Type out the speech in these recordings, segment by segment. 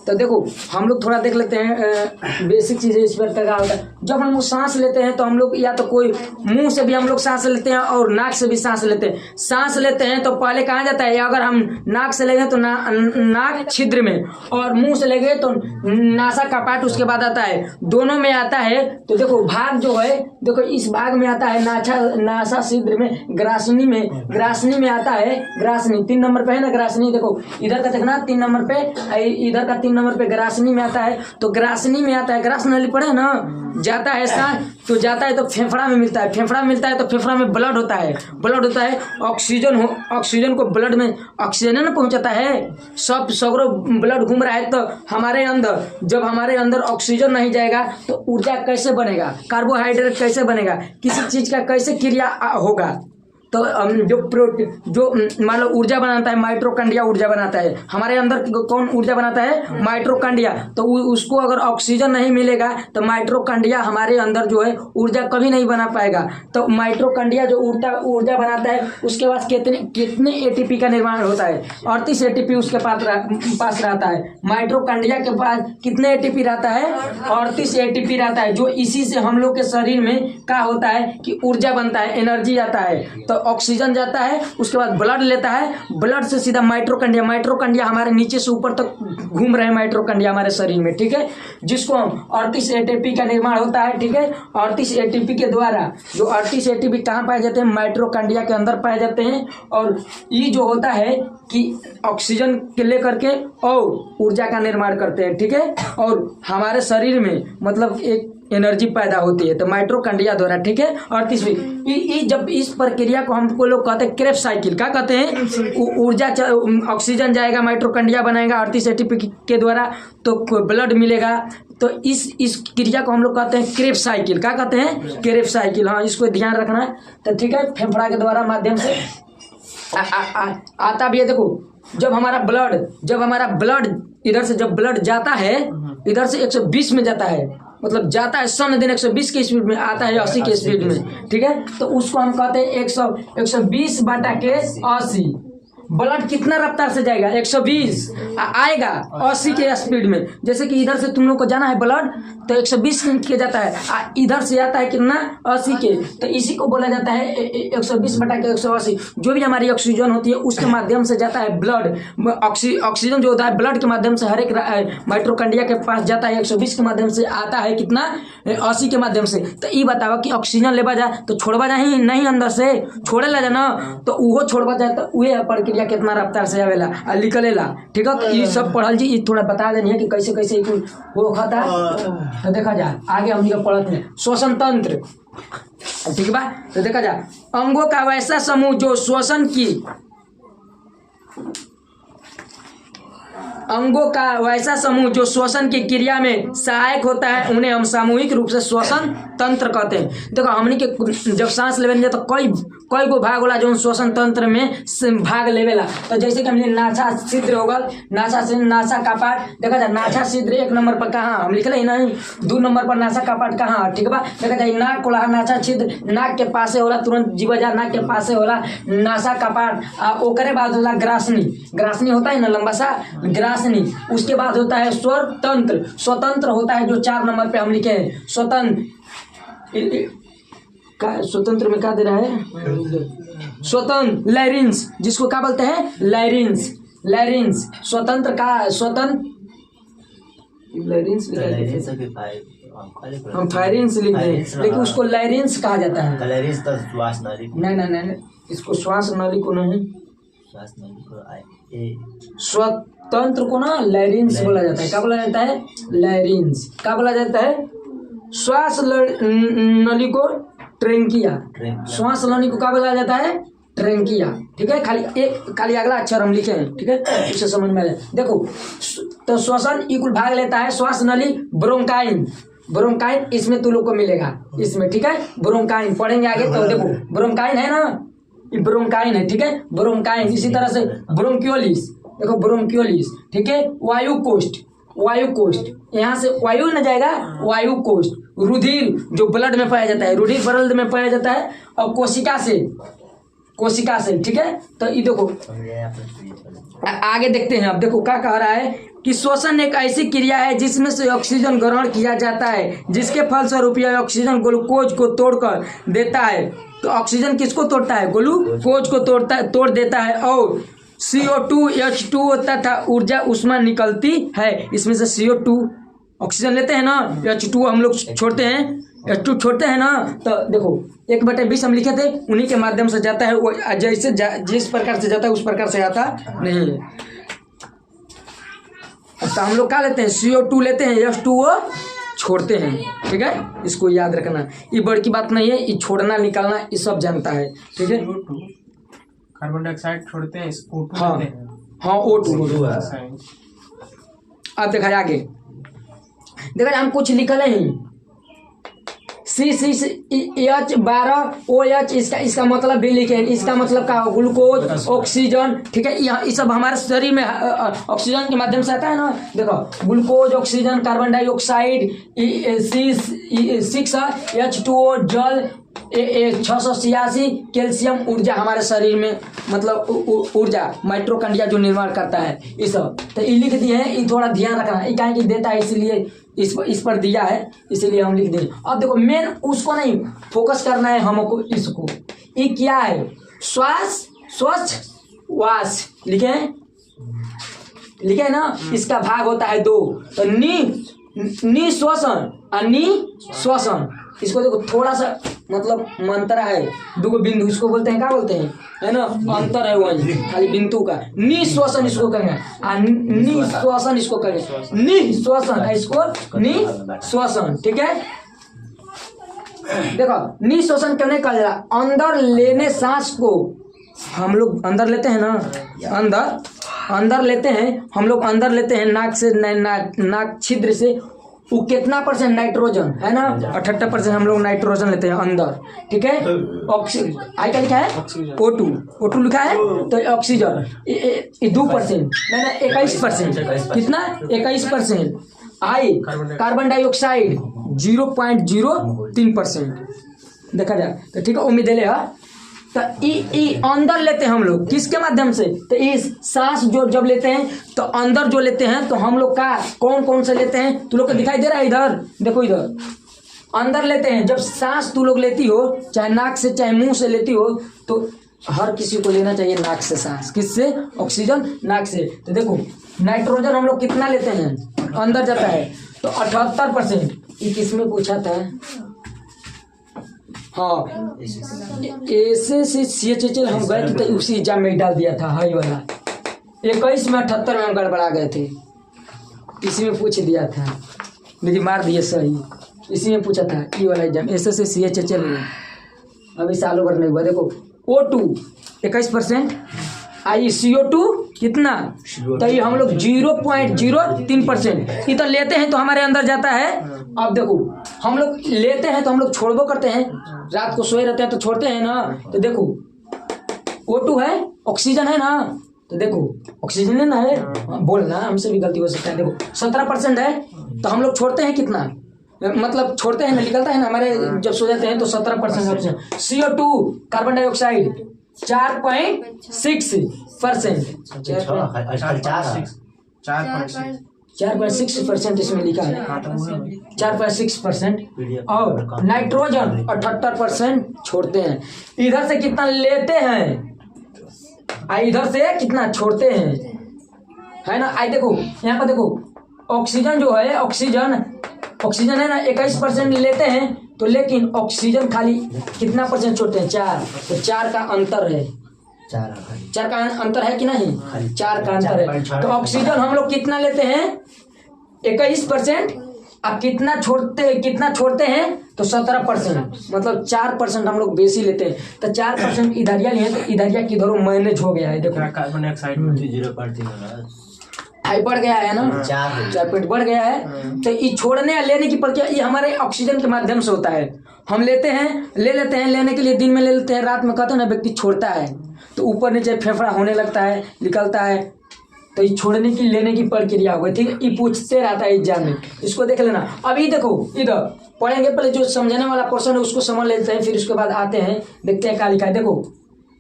तो देखो हम लोग थोड़ा देख लेते हैं बेसिक चीज़ें इस पर क्या होता है। जब हम लोग सांस लेते हैं तो हम लोग या तो कोई मुंह से भी हम लोग सांस लेते हैं और नाक से भी सांस लेते हैं। सांस लेते हैं तो पहले कहाँ जाता है, अगर हम नाक से लेंगे तो नाक छिद्र में, और मुंह से लेंगे तो नासा कपाट उसके बाद आता है, दोनों में आता है। तो देखो भाग जो है, देखो इस भाग में आता है नासा छिद्र में, ग्रासनी में आता है, ग्रासनी 3 नंबर पे है ना ग्रासनी। देखो इधर का देखना 3 नंबर पे, इधर का 3 नंबर पे ग्रासनी में आता है। तो ग्रासनी में आता है, ग्रास नली पड़े ना, जाता है सांस तो जाता है तो फेफड़ा में मिलता है, फेफड़ा मिलता है तो फेफड़ा में ब्लड होता है, ऑक्सीजन को ब्लड में ऑक्सीजन ना पहुंचाता है। सब सगरो ब्लड घूम रहा है तो हमारे अंदर, जब हमारे अंदर ऑक्सीजन नहीं जाएगा तो ऊर्जा कैसे बनेगा, कार्बोहाइड्रेट कैसे बनेगा, किसी चीज का कैसे क्रिया होगा। तो जो मान लो ऊर्जा बनाता है, माइटोकॉन्ड्रिया ऊर्जा बनाता है। हमारे अंदर कौन ऊर्जा बनाता है, माइटोकॉन्ड्रिया। तो उसको अगर ऑक्सीजन नहीं मिलेगा तो माइटोकॉन्ड्रिया हमारे अंदर जो है ऊर्जा कभी नहीं बना पाएगा। तो माइटोकॉन्ड्रिया जो ऊर्जा बनाता है, उसके पास कितने एटीपी का निर्माण होता है, 38 एटीपी उसके पास रहता है। माइटोकॉन्ड्रिया के पास कितने एटीपी रहता है, 38 एटीपी रहता है। जो इसी से हम लोग के शरीर में क्या होता है कि ऊर्जा बनता है, एनर्जी आता है। तो ऑक्सीजन जाता है, उसके बाद ब्लड लेता है, ब्लड से सीधा माइटोकॉन्ड्रिया हमारे नीचे से ऊपर तक घूम रहे हैं माइटोकॉन्ड्रिया हमारे शरीर में, ठीक है, जिसको हम 38 एटीपी का निर्माण होता है, ठीक है। 38 एटीपी के द्वारा, जो 38 एटीपी कहाँ पाए जाते हैं, माइटोकॉन्ड्रिया के अंदर पाए जाते हैं। और ये जो होता है कि ऑक्सीजन के लेकर के और ऊर्जा का निर्माण करते हैं, ठीक है, और हमारे शरीर में मतलब एक एनर्जी पैदा होती है, तो माइटोकॉन्ड्रिया द्वारा, ठीक है। और तीसरी जब इस प्रक्रिया को हमको लोग कहते हैं क्रेब्स साइकिल, क्या कहते हैं, ऊर्जा ऑक्सीजन जाएगा, माइटोकॉन्ड्रिया बनाएगा 38 एटीपी के द्वारा, तो ब्लड मिलेगा। तो इस क्रिया को हम लोग कहते हैं क्रेब्स साइकिल, क्या कहते हैं, क्रेब्स साइकिल। हाँ, इसको ध्यान रखना है। तो ठीक है, फेफड़ा के द्वारा माध्यम से आता भी है। देखो जब हमारा ब्लड इधर से जब ब्लड जाता है, इधर से 120 में जाता है, मतलब जाता है 100 दिन 120 के स्पीड में, आता है 80 के स्पीड में, ठीक है। तो उसको हम कहते हैं 120 बटा के 80। ब्लड कितना रफ्तार से जाएगा, 120 आएगा 80 के स्पीड में। जैसे कि इधर से तुम लोग को जाना है ब्लड तो 120 के जाता है, इधर से आता है कितना, 80 के। तो इसी को बोला जाता है 120 बटा के 180। जो भी हमारी ऑक्सीजन होती है उसके माध्यम से जाता है ब्लड, ऑक्सीजन जो होता है ब्लड के माध्यम से हर एक माइटोकॉन्ड्रिया के पास जाता है, 120 के माध्यम से आता है कितना, 80 के माध्यम से। तो ये बताओ कि ऑक्सीजन लेवा जाए तो छोड़वा जाए ही नहीं, अंदर से छोड़े ला जाना, तो वो छोड़वा जाए तो वह प्रक्रिया कितना रफ्तार से आवेला और निकलेला, ठीक है। तो ये सब पढ़ल जी, ये थोड़ा बता देनी है कि कैसे कैसे वो खाता है। तो देखा जाए आगे हम लोग पढ़ते हैं श्वसन तंत्र, ठीक बा। तो देखा जाए अंगों का वैसा समूह जो श्वसन की क्रिया में सहायक होता है, उन्हें हम सामूहिक रूप से श्वसन तंत्र कहते हैं। देखो हमने के जब सांस लेवेला तो कई गो भाग होला जो श्वसन तंत्र में भाग लेवेला। तो जैसे कि हमने नासा छिद्र होगा, नासा कपाट, देखा जाए नासा छिद्र 1 नंबर पर कहाँ हम लिख ले नहीं, 2 नंबर पर नासा कपाट कहाँ, ठीक बा। देखा जाए नाक होला, नासा छिद्र नाक के पासे होला, तुरंत जीवा जा नाक के पासे होला नासा कपाट। ओकरे बाद होला ग्रासनी होता है ना लंबा सा ग्रासनी। उसके बाद होता है स्वतंत्र होता है जो 4 नंबर पे हम लिखे हैं स्वतंत्र में क्या दे रहा है, स्वतंत्र लैरिंस, जिसको क्या बोलते हैं, लैरिंस। स्वतंत्र लैरिंस हम फायरिंग्स लिखते हैं, लेकिन उसको लैरिंस कहा जाता है। लैरिंस तो श्वास नली, नहीं, इसको श्वास नली को नहीं, श्वास नली को स्वतंत्र को ना लैरिंस बोला जाता है। क्या बोला जाता है, लैरिंस। क्या बोला जाता है, श्वास नली को ट्रेंकिया, श्वास नली को क्या बोला जाता है, ट्रेंकिया, ठीक है। खाली अगला अक्षर हम लिखे हैं, ठीक है, उससे समझ में आ जाए। देखो तो श्वसन इकुल भाग लेता है श्वास नली, ब्रोंकाइन, इसमें तू लोग को मिलेगा इसमें, ठीक है। ब्रोंकाइन पढ़ेंगे आगे तो देखो ब्रोंकाइन है ना, ये ब्रोंकाइन है, ठीक है, ब्रोंकाइन। इसी तरह से ब्रोंकियोलिस, देखो ब्रोंकियोलिस, ठीक है। वायु कोष्ठ, यहाँ से वायु न जाएगा, वायु कोष्ठ। रुधिर जो ब्लड में पाया जाता है, रुधिर ब्लड में पाया जाता है। और कोशिका से, ठीक है। तो ये देखो आगे देखते हैं। अब देखो क्या कह रहा है कि श्वसन एक ऐसी क्रिया है जिसमें से ऑक्सीजन ग्रहण किया जाता है, जिसके फलस्वरूप यह ऑक्सीजन ग्लूकोज को तोड़कर देता है। तो ऑक्सीजन किसको तोड़ता है? ग्लूकोज को तोड़ देता है और CO2 H2O तथा ऊर्जा ऊष्मा निकलती है। इसमें से CO2 ऑक्सीजन लेते हैं ना, H2O हम लोग छोड़ते हैं, H2 छोड़ते हैं ना। तो देखो 1/20 हम लिखे थे, उन्हीं के माध्यम से जाता है। वो जैसे जिस प्रकार से जाता है उस प्रकार से आता नहीं है। तो हम लोग क्या लेते हैं? CO2 लेते हैं, H2O छोड़ते हैं, ठीक है। इसको याद रखना, ये बड़ी की बात नहीं है। ये छोड़ना निकालना ये सब जानता है, ठीक है। कार्बन डाइऑक्साइड छोड़ते हैं, O2 हाँ लेते हैं। हाँ O2। अब देखा आगे, देखा हम कुछ लिखल नहीं। CH12OH इसका मतलब भी लिखे। इसका मतलब क्या? ग्लूकोज, ऑक्सीजन, ठीक है। ये सब हमारे शरीर में ऑक्सीजन के माध्यम से आता है ना। देखो glucose, oxygen, carbon dioxide, H2O जल, 686 कैल्शियम ऊर्जा हमारे शरीर में, मतलब ऊर्जा माइटोकॉन्ड्रिया जो निर्माण करता है, ये सब। तो ये लिख दिए हैं, ये थोड़ा ध्यान रखना। ये कहीं की देता है इसलिए इस पर दिया है, इसीलिए हम लिख दिए। अब देखो मेन उसको नहीं फोकस करना है हमको, इसको। ये क्या है? स्वच्छ वास लिखे ना। इसका भाग होता है 2। तो निश्वसन और निश्वसन, इसको देखो थोड़ा सा मतलब मंत्रा है, 2 बिंदु इसको बोलते हैं, क्या बोलते हैं, है ना, अंतर है वही, खाली बिंदु का। निश्वसन इसको कहेंगे, निश्वसन इसको कहेंगे, निश्वसन इसको निश्वसन, ठीक है। देखो निश्वसन क्यों नहीं कहा जा रहा? अंदर लेने सांस को हम लोग अंदर लेते हैं ना, अंदर लेते हैं हम लोग, अंदर लेते हैं नाक से, नाक छिद्र से। वो कितना % नाइट्रोजन है ना, 78% हम लोग नाइट्रोजन लेते हैं अंदर, ठीक है। ऑक्सीजन आई का लिखा है, O2 लिखा है। तो ऑक्सीजन 2%, नहीं 21%, कितना? 21%। आई कार्बन डाइऑक्साइड 0.03% देखा जाए तो, ठीक है। उम्मीद है। तो अंदर लेते हैं हम लोग किसके माध्यम से? तो इस सांस जो जब लेते हैं तो अंदर जो लेते हैं तो हम लोग का कौन से लेते हैं? तू लोग को दिखाई दे रहा है इधर, देखो इधर अंदर लेते हैं। जब सांस तू लोग लेती हो, चाहे नाक से चाहे मुंह से लेती हो, तो हर किसी को लेना चाहिए नाक से सांस। किससे? ऑक्सीजन नाक से। तो देखो नाइट्रोजन हम लोग कितना लेते हैं? अंदर जाता है तो 78%। ये किसमें पूछा था? हाँ CHHL हम गए थे तो उसी एग्जाम में डाल दिया था, हाई वाला 21 में 78 में हम गड़बड़ा गए थे। इसी में पूछ दिया था, मेरी मार दिए सही। इसी में पूछा था ये वाला एग्जाम, CHHL में। अभी सालों भर नहीं हुआ। देखो O2 21%, आई CO2 कितना? तो ये हम लोग 0.03% इतना लेते हैं तो हमारे अंदर जाता है। अब देखो हम लोग लेते हैं तो हम लोग छोड़बो करते हैं, रात को सोए रहते हैं तो छोड़ते हैं ना। तो देखो O2 है, ऑक्सीजन है ना। तो देखो ऑक्सीजन है ना, है बोलना, हमसे भी गलती हो सकता है। देखो 17% है तो हम लोग छोड़ते हैं कितना? मतलब छोड़ते हैं ना, निकलता है ना हमारे, जब सो जाते हैं तो 17% ऑक्सीजन। CO2 कार्बन डाइऑक्साइड 4.6%, 4.6% इसमें लिखा है, 4.6%। और नाइट्रोजन 78% छोड़ते हैं। इधर से कितना लेते हैं, इधर से कितना छोड़ते हैं, है ना। आई देखो यहाँ पर देखो ऑक्सीजन जो है, ऑक्सीजन है ना 21% लेते हैं तो, लेकिन ऑक्सीजन खाली कितना % छोड़ते हैं? 4। तो 4 का अंतर है, 4 का अंतर है कि नहीं? 4 का अंतर है। तो ऑक्सीजन हम लोग कितना लेते हैं? 21%। अब कितना छोड़ते हैं? तो 17%, मतलब 4% हम लोग बेसी लेते हैं। तो 4% इधरिया लिए तो इधरिया किधरों मैनेज हो गया है। देखो कार्बन डाइऑक्साइड 0.3 हाई बढ़ गया है ना, 4 बढ़ गया है। तो ये छोड़ने या लेने की प्रक्रिया ये हमारे ऑक्सीजन के माध्यम से होता है। हम लेते हैं, लेने के लिए दिन में ले लेते हैं, रात में कहते हैं ना व्यक्ति छोड़ता है तो ऊपर नीचे फेफड़ा होने लगता है, निकलता है। तो ये छोड़ने की लेने की प्रक्रिया हो गई, ठीक है। ये पूछते रहता है एग्जाम में, इसको देख लेना। अभी देखो इधर पढ़ेंगे, पहले जो समझने वाला पोर्शन है उसको समझ लेते हैं, फिर उसके बाद आते हैं देखते हैं क्या लिखा है। देखो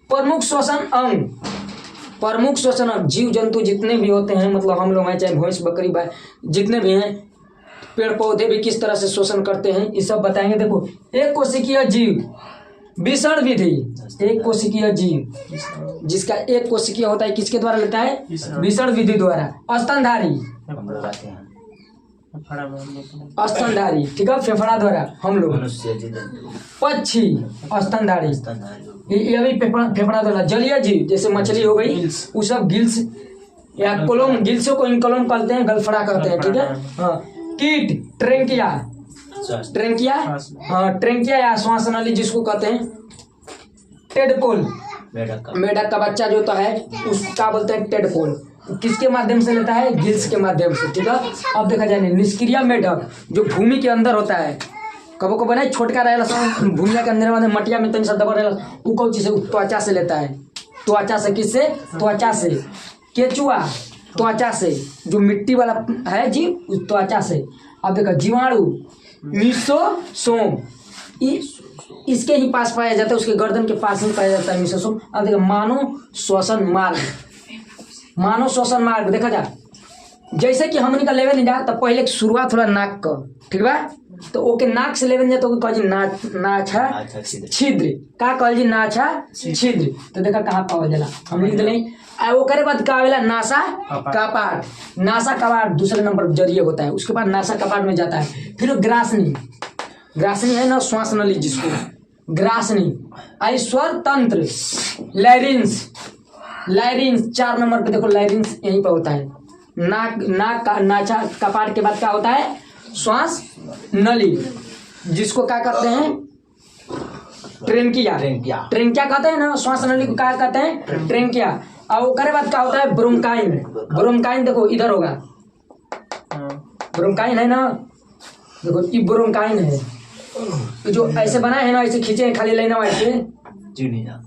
प्रमुख श्वसन अंग, प्रमुख श्वसन अंग जीव जंतु जितने भी होते हैं, मतलब हम लोग हैं, चाहे भैंस बकरी जितने भी हैं, पेड़ पौधे भी किस तरह से शोषण करते हैं ये सब बताएंगे। देखो, एक कोशिकीय जीव, विसरण विधि, एक कोशिकीय जीव जिसका एक कोशिकीय होता है किसके द्वारा लेता है? विसरण विधि द्वारा। स्तनधारी, हम लोग आते हैं स्तनधारी, ठीक है, फेफड़ा द्वारा हम लोग। मनुष्य जीव पक्षी स्तनधारी, स्तनधारी ये भी फेफड़ा द्वारा। जलीय जीव जैसे मछली हो गई, वो सब गिल्स या कोलोम, गिल्सों को इनकोलोम कहते हैं, गलफड़ा कहते हैं, ठीक है। हाँ, कीट, ट्रेंकिया, ट्रेंकिया, हाँ ट्रेंकिया या श्वास नली जिसको कहते हैं। टेडपोल, मेढक का बच्चा जो होता है उसको क्या बोलते हैं? टेडपोल। किसके माध्यम से लेता है? गिल्स के माध्यम से, ठीक है। अब देखा जाए निष्क्रिय मेढक जो भूमि के अंदर होता है, कबो को बना छोटका रहेला, भूमि के अंदर में मटिया में तनी सा दबा रहेला, वो कौन चीज से? त्वचा से लेता है। त्वचा से, किससे? त्वचा से। केचुआ त्वचा से, जो मिट्टी वाला है जीव उस त्वचा से। अब देखो जीवाणु मीसोसोम, इसके ही पास पाया जाता है, उसके गर्दन के पास ही पाया जाता है मीसोसोम। अब देखो मानव श्वसन मार्ग, मानव श्वसन मार्ग देखा जाए जैसे कि हमनी का लेवल नहीं जा तो पहले शुरुआत थोड़ा नाक का, ठीक बा, तो ओके नाक से लेवल जाए तो कह जी नाछा छिद्र, का कह जी नाछा छिद्र। तो देखा कहाँ पावल जाला, हम लिख दिले। वो करे बाद का आवेला नासा कपाट, नासा कपाट दूसरे नंबर जरिए होता है, उसके बाद नासा कपाट में जाता है। फिर ग्रासनी, ग्रासनी है ना श्वास नली जिसको, ग्रासनी। आई स्वर तंत्र, लैरिंस, लैरिंस 4 नंबर पे देखो, लैरिंस यहीं पे होता है। नाक का नाचा कपाट के बाद क्या होता है? श्वास नली जिसको क्या कहते हैं? ट्रेंकिया, ट्रेंकिया कहते हैं ना, श्वास नली को क्या कहते हैं? ट्रेंकिया। और वो करे बाद क्या होता है? ब्रोंकाइन, ब्रोंकाइन देखो इधर होगा, ब्रोंकाइन है ना, देखो ये ब्रोंकाइन है, जो ऐसे बना है ना, ऐसे खींचे हैं खाली लाइन ऐसे,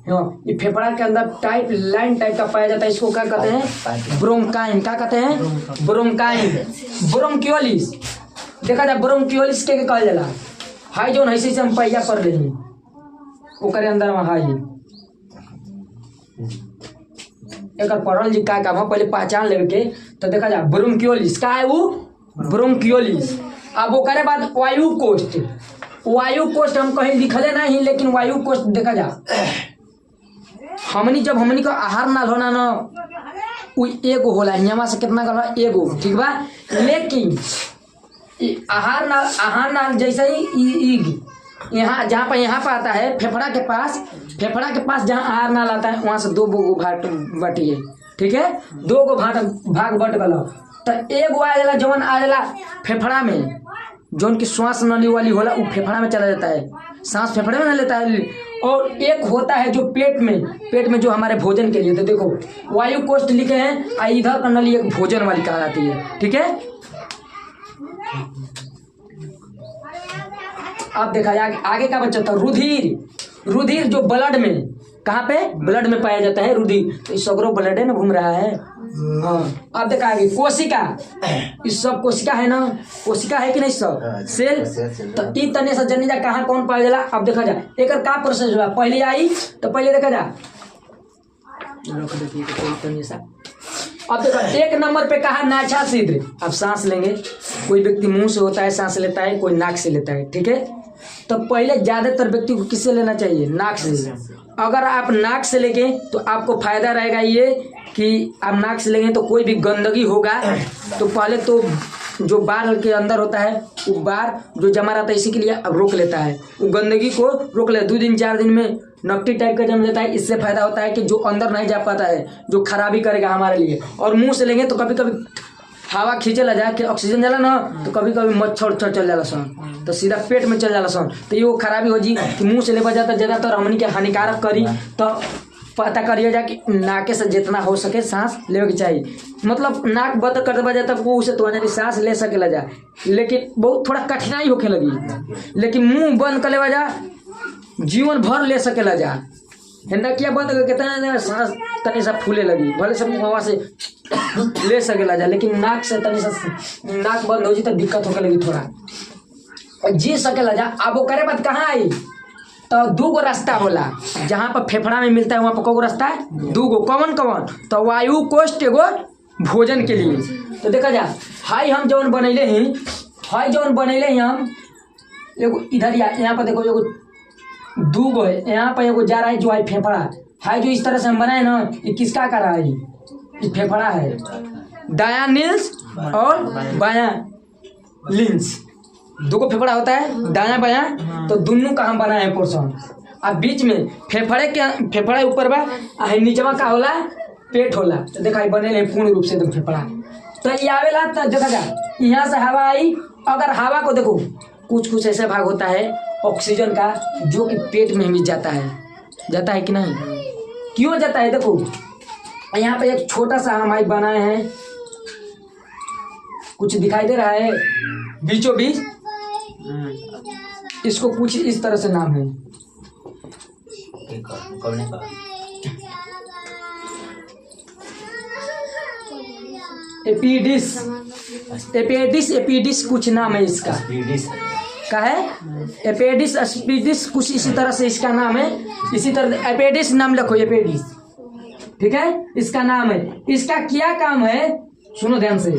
हाँ, ये फेफड़ा के अंदर टाइप लाइन टाइप का पाया जाता है, इसको क्या कहते हैं? ब्रोंकाइन। क्या कहते हैं? ब्रोंकाइन। ब्रोंकियोलिस देखा जाए, ब्रोंकियोलिस के कहल जाला, हाई जोन ऐसे हम पहिया पढ़ रही ओकरे अंदर में हाई एक पढ़ल जी का काम है, पहले पहचान लेवे के। तो देखा जाए ब्रोंकियोलिस का है वो, ब्रोंकियोलिस। अब वो करे बाद वायु कोष्ठ, वायु कोष्ठ हम कहीं लिखले नहीं, लेकिन वायु कोष्ठ देखा जा, जब हमनी का आहार नाल होना ना, वो एगो होला, यहाँ से कितना गला? एगो, ठीक बा। लेकिन आहार नाल जैसे ही यहाँ जहाँ पर आता है फेफड़ा के पास जहाँ आहार नाल आता है वहाँ से 2 गो भाग बटिए, ठीक है, 2 गो भाग बट गल। तो एगो आ जाला जवन आ जाला फेफड़ा में, जोन की श्वास नली वाली होला वो फेफड़ा में चला जाता है, सांस फेफड़े में न लेता है। और एक होता है जो पेट में जो हमारे भोजन के लिए। तो देखो वायु कोष्ठ लिखे हैं, इधर का नली एक भोजन वाली कहा जाती है, ठीक है। अब देखा जाए आगे का बच्चा था रुधिर, रुधिर जो ब्लड में, कहाँ पे? ब्लड में पाया जाता है रुधिर। तो इस सगरो ब्लड है ना घूम रहा है, हाँ। अब देखा आगे कोशिका, इस सब कोशिका है ना, कोशिका है कि नहीं सब? सेल। तो तीन तने से जनी जा कहाँ कौन पाया जाला। अब देखा जा एक का प्रोसेस हुआ, पहले आई तो पहले देखा जा, अब देखो 1 नंबर पे कहा नाछा छिद्र। अब सांस लेंगे, कोई व्यक्ति मुंह से होता है सांस लेता है, कोई नाक से लेता है, ठीक है। तो पहले ज्यादातर व्यक्ति को किससे लेना चाहिए? नाक से। अगर आप नाक से लेंगे तो आपको फायदा रहेगा ये कि आप नाक से लेंगे तो कोई भी गंदगी होगा तो पहले तो जो बार के अंदर होता है वो बार जो जमा रहता है इसी के लिए अब रोक लेता है, वो गंदगी को रोक ले। 2 दिन 4 दिन में नकटी टाइप का जम जाता है। इससे फायदा होता है कि जो अंदर नहीं जा पाता है, जो खराबी करेगा हमारे लिए। और मुंह से लेंगे तो कभी कभी हवा खींचे ला जाए कि ऑक्सीजन जाला ना, तो कभी कभी मच्छर चल जाला सन, तो सीधा पेट में चल जाला सन। तो ये वो खराबी हो जी कि मुंह से ले जाता ज़्यादातर हमनी के हानिकारक करी। तो पता करिए जा कि नाके से जितना हो सके सांस लेवे के चाहिए। मतलब नाक बंद कर देवा जाए तब मुँह से तो सांस ले सकेला जा, लेकिन बहुत थोड़ा कठिनाई होके लगी। लेकिन मुंह बंद कर लेवा जा जीवन भर ले सकेला जा। हिंदा किया बंद करके तना सांस तनी सा फूले लगी, भले से हवा से ले सकेला जा, लेकिन नाक से तनी सा नाक बंद हो जी तो दिक्कत होके लगी, थोड़ा जी सकेला जा। अब वो करे बात कहाँ आई तो दूगो रास्ता होला, जहाँ पर फेफड़ा में मिलता है वहाँ पर कौगो रास्ता है, दूगो। कौन कौन? तो वायु कोष्ठ एगो भोजन के लिए। तो देखा जा हाई हम जौन बनैले हैं, हम एगो इधर यहाँ पर देखो एगो दूगो है, यहाँ पर एगो जा रहा है जो है फेफड़ा है, जो इस तरह से हम बनाए ना, ये किसका कर रहा है? ये फेफड़ा है, दायां नील्स और बायां लिंस, दो फेफड़ा होता है दायां बायां, तो दोनों का हम बनाए हैं पोर्शन। अब बीच में फेफड़ा ऊपर बा, नीचवा का होला पेट होला। तो देखा बने पूर्ण रूप से एकदम फेफड़ा। तो ये आवेला तो देखा जा यहाँ से हवा आई, अगर हवा को देखो कुछ ऐसा भाग होता है ऑक्सीजन का जो कि पेट में मिल जाता है कि नहीं? क्यों जाता है? देखो यहाँ पे एक छोटा सा हम आज बनाए हैं, कुछ दिखाई दे रहा है बीचों बीच, इसको कुछ इस तरह से नाम है, एपिडिस कुछ नाम है इसका, का है एपिडिस कुछ इसी तरह से इसका नाम है। इसी तरह एपिडिस नाम रखो, एपिडिस, ठीक है, इसका नाम है। इसका क्या काम है? सुनो ध्यान से,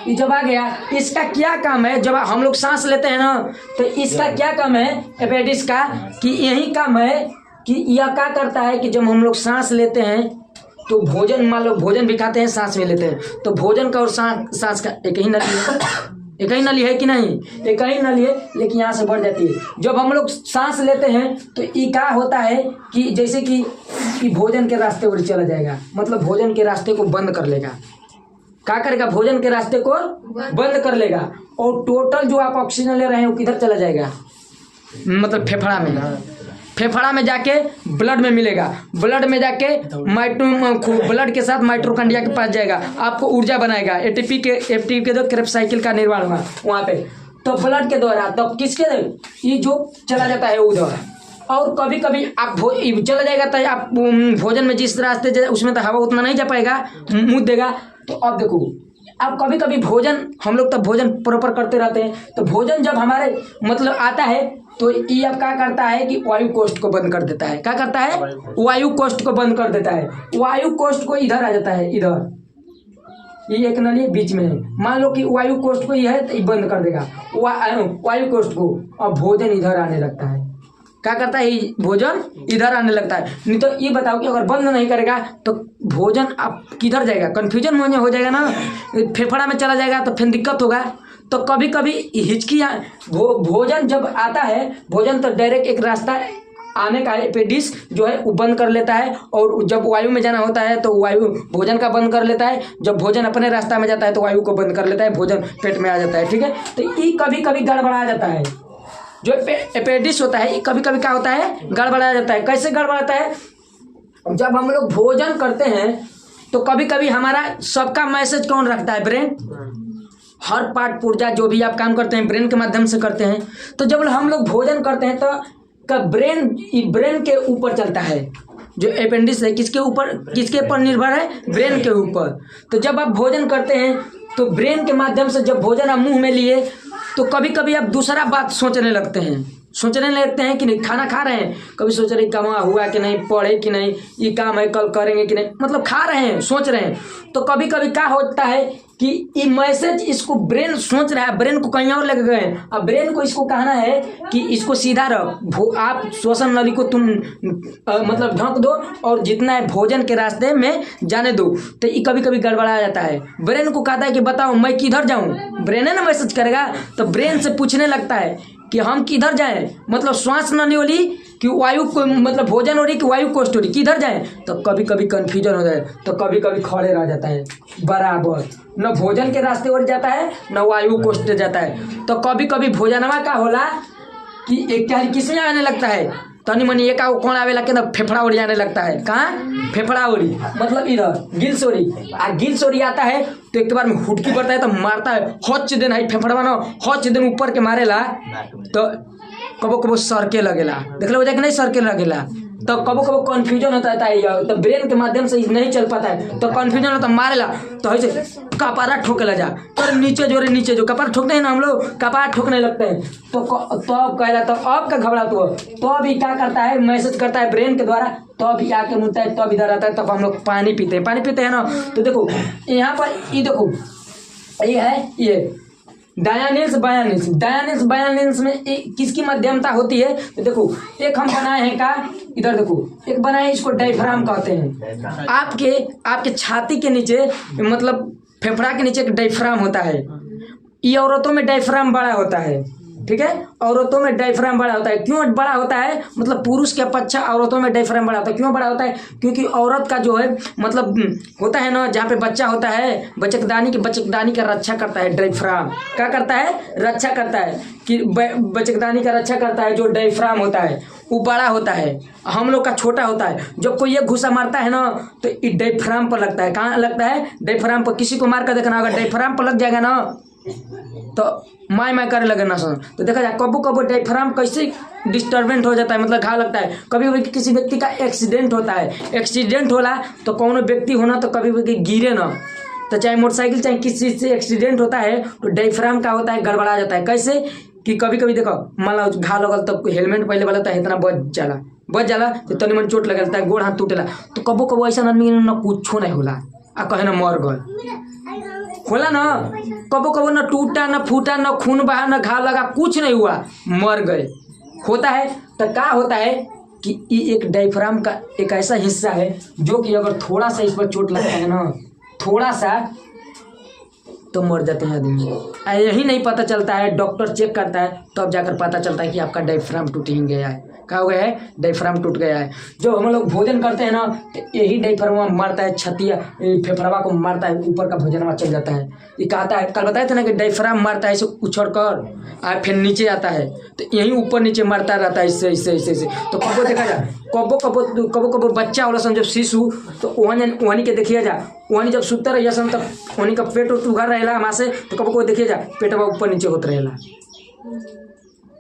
ये जब आ गया, इसका क्या काम है? जब हम लोग सांस लेते हैं ना, तो इसका क्या काम है एपेडिस का? कि यही काम है कि यह क्या करता है कि जब हम लोग सांस लेते हैं तो भोजन, मान लो भोजन भी खाते हैं, सांस में लेते हैं, तो भोजन का और सांस का एक ही नली है कि नहीं? एक ही नली है, लेकिन यहाँ से बढ़ जाती है। जब हम लोग सांस लेते हैं तो ये क्या होता है कि जैसे कि भोजन के रास्ते पर चला जाएगा, मतलब भोजन के रास्ते को बंद कर लेगा। क्या करेगा? भोजन के रास्ते को बंद कर लेगा, और टोटल जो आप ऑक्सीजन ले रहे हैं वो किधर चला जाएगा? मतलब फेफड़ा में जाके ब्लड में मिलेगा, ब्लड में जाके ब्लड के साथ माइटोकॉन्ड्रिया के पास जाएगा, आपको ऊर्जा बनाएगा, एटीपी के दो क्रेब्स साइकिल का निर्माण हुआ वहाँ पे, तो ब्लड के द्वारा, तो किसके ये जो चला जाता है उधर। और कभी कभी आप चला जाएगा तो आप भोजन में जिस रास्ते उसमें तो हवा उतना नहीं जा पाएगा, मुँह देगा। तो अब देखो, अब कभी कभी भोजन, हम लोग तो भोजन प्रॉपर करते रहते हैं, तो भोजन जब हमारे मतलब आता है तो ये अब क्या करता है कि वायु कोष्ठ को बंद कर देता है। क्या करता है? वायु कोष्ठ को बंद कर देता है। वायु कोष्ठ को इधर आ जाता है, इधर ये एक नली बीच में है, मान लो कि वायु कोष्ठ को ये है तो ये बंद कर देगा वायु कोष्ठ को, और भोजन इधर आने लगता है। क्या करता है? भोजन इधर आने लगता है। नहीं तो ये बताओ कि अगर बंद नहीं करेगा तो भोजन आप किधर जाएगा? कन्फ्यूजन हो जाएगा ना, फेफड़ा में चला जाएगा तो फिर दिक्कत होगा। तो कभी कभी हिचकी भोजन जब आता है, भोजन तो डायरेक्ट एक रास्ता आने का एपेडिस जो है वो बंद कर लेता है, और जब वायु में जाना होता है तो वायु भोजन का बंद कर लेता है। जब भोजन अपने रास्ता में जाता है तो वायु को बंद कर लेता है, भोजन पेट में आ जाता है। ठीक है, तो ये कभी कभी गड़बड़ा जाता है। जो एपेडिस होता है ये कभी कभी क्या होता है? गड़बड़ा जाता है। कैसे गड़बड़ाता है? जब हम लोग भोजन करते हैं तो कभी कभी हमारा सबका मैसेज कौन रखता है? ब्रेन। हर पार्ट पुर्जा जो भी आप काम करते हैं ब्रेन के माध्यम से करते हैं। तो जब हम लोग भोजन करते हैं तो ब्रेन के ऊपर चलता है। जो अपेंडिक्स है किसके ऊपर निर्भर है? ब्रेन के ऊपर। तो जब आप भोजन करते हैं तो ब्रेन के माध्यम से जब भोजन आप मुंह में लिए तो कभी कभी आप दूसरा बात सोचने लगते हैं कि नहीं, खाना खा रहे हैं, कभी सोच रहे कमा हुआ कि नहीं, पढ़े कि नहीं, ये काम है कल करेंगे कि नहीं, मतलब खा रहे हैं, सोच रहे हैं। तो कभी कभी क्या होता है कि ये मैसेज इसको ब्रेन सोच रहा है, ब्रेन को कहीं और लेके गए। अब ब्रेन को इसको कहना है कि इसको सीधा रख, आप श्वसन नली को तुम मतलब ढक दो और जितना है भोजन के रास्ते में जाने दो। तो ये कभी कभी गड़बड़ा जाता है। ब्रेन को कहता है कि बताओ मैं किधर जाऊँ, ब्रेन है ना मैसेज करेगा। तो ब्रेन से पूछने लगता है कि हम किधर जाएं, मतलब श्वास नली हो रही कि वायु को, मतलब भोजन हो रही कि वायु कोष्ठ हो रही, किधर जाएं। तो कभी कभी कन्फ्यूजन हो जाए, तो कभी कभी खड़े रह जाता है बराबर, न भोजन के रास्ते ओर जाता है न वायु कोष्ठ जाता है। तो कभी कभी भोजनवा का होला कि एक क्या किसमें आने लगता है, तनी मनी एक कौन आवेला के फेफड़ा ओरी आने लगता है। कहाँ? फेफड़ा ओरी, मतलब इधर गिल्स ओरी। गिल्स ओरी आता है तो एक बार में हुटकी पड़ता है तो मारता है, हच दिन है फेफड़ा बना, हच दिन ऊपर के मारेला तो कबो कबो सर के लगेला। देख लो कि नहीं सर के लगेला, तो कबो कबो कन्फ्यूजन होता है, तो ब्रेन के माध्यम से नहीं चल पाता है, तो कन्फ्यूजन होता है, मारेला तो ऐसे कपारा ठोकेला जा, तो नीचे जो कपार ठोकते हैं ना हम लोग, कपार ठोकने लगते हैं, तो अब कहला तो अब का घबरा तो अभी क्या करता है, मैसेज करता है ब्रेन के द्वारा, तो अभी आके मिलता है, तब इधर आता है, तब हम लोग पानी पीते हैं ना। तो देखो यहाँ पर ये देखो ये है ये डायनिल्स बायनिल्स में किसकी मध्यमता होती है, तो देखो एक हम बनाए हैं का, इधर देखो एक बनाए हैं, इसको डायफ्राम कहते हैं। आपके छाती के नीचे मतलब फेफड़ा के नीचे एक डायफ्राम होता है। ये औरतों में डायफ्राम बड़ा होता है, ठीक है, औरतों में डायफ्राम बड़ा होता है। क्यों बड़ा होता है, मतलब पुरुष के अपेक्षा औरतों में डायफ्राम बड़ा होता है। क्यों बड़ा होता है, क्योंकि औरत का जो है मतलब होता है ना, जहाँ पे बच्चा होता है, बचकदानी का रक्षा करता है डायफ्राम। क्या करता है, रक्षा करता है, कि बचकदानी का रक्षा करता है। जो डायफ्राम होता है वो बड़ा होता है, हम लोग का छोटा होता है। जब कोई ये घुसा मारता है ना, तो ये डायफ्राम पर लगता है। कहाँ लगता है, डायफ्राम पर। किसी को मार कर देखना, अगर डायफ्राम पर लग जाएगा ना तो माय करे लगे ना सुन। तो देखा जाए कबो डायफ्राम कैसे डिस्टर्बेंट हो जाता है, मतलब घाव लगता है। कभी कभी किसी व्यक्ति का एक्सीडेंट होता है, एक्सीडेंट होला तो कौन व्यक्ति होना तो कभी कभी गिरे ना, तो चाहे मोटरसाइकिल चाहे किसी चीज से एक्सीडेंट होता है तो डायफ्राम का होता है, गड़बड़ा जाता है। कैसे कि कभी कभी देखो मान लो घाव लगल तो हेलमेट पहले वाला तो इतना बच जाला तो तनी मन चोट लगता है, गोड़ हाथ टूटेला। तो कबो ऐसा आदमी न कुछ नहीं होला, आ कहे ना मर गल होला ना। कबो न टूटा न फूटा न खून बहा न घाव लगा, कुछ नहीं हुआ, मर गए होता है। तो क्या होता है कि ये एक डायफ्राम का एक ऐसा हिस्सा है जो कि अगर थोड़ा सा इस पर चोट लगता है ना, थोड़ा सा, तो मर जाते हैं आदमी। यही नहीं पता चलता है, डॉक्टर चेक करता है तब जाकर पता चलता है कि आपका डायफ्राम टूट ही गया है। क्या हो गया है, डायफ्राम टूट गया है। जो हम लोग भोजन करते हैं ना, तो यही डायफ्राम मारता है, छतिया फेफड़वा को मारता है, ऊपर का भोजन में चल जाता है। ये कहता है, कल बताए थे ना कि डायफ्राम मारता है, इसे उछड़ कर फिर नीचे आता है, तो यही ऊपर नीचे मारता रहता है, इससे। तो कबो देखा जाए, कबो बच्चा वाला समझो शिशु, तो वहीं के देखिए जा, वहीं जब सुतर रहिए सन तब वहीं का पेट उघर रहेला हमारे से, तो कबो देखिए जा पेटवा ऊपर नीचे होता रहेला।